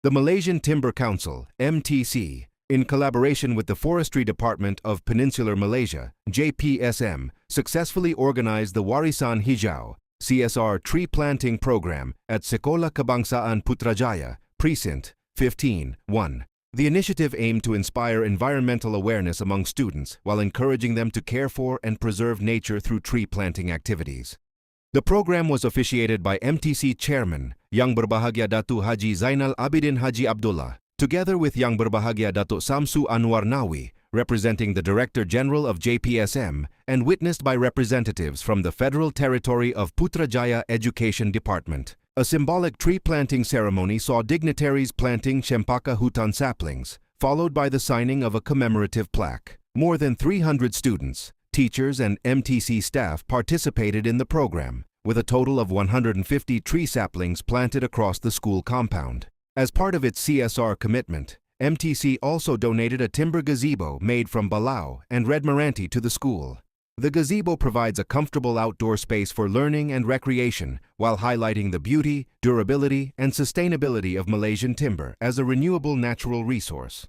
The Malaysian Timber Council, MTC, in collaboration with the Forestry Department of Peninsular Malaysia, JPSM, successfully organized the Warisan Hijau, CSR Tree Planting Programme at Sekolah Kebangsaan Putrajaya Presint, 15-1. The initiative aimed to inspire environmental awareness among students while encouraging them to care for and preserve nature through tree planting activities. The program was officiated by MTC Chairman, Yang Berbahagia Datuk Haji Zainal Abidin Haji Abdullah, together with Yang Berbahagia Datuk Samsu Anwar Nawi, representing the Director General of JPSM, and witnessed by representatives from the Federal Territory of Putrajaya Education Department. A symbolic tree planting ceremony saw dignitaries planting Cempaka hutan saplings, followed by the signing of a commemorative plaque. More than 300 students, teachers and MTC staff participated in the program, with a total of 150 tree saplings planted across the school compound. As part of its CSR commitment, MTC also donated a timber gazebo made from balau and red meranti to the school. The gazebo provides a comfortable outdoor space for learning and recreation while highlighting the beauty, durability, and sustainability of Malaysian timber as a renewable natural resource.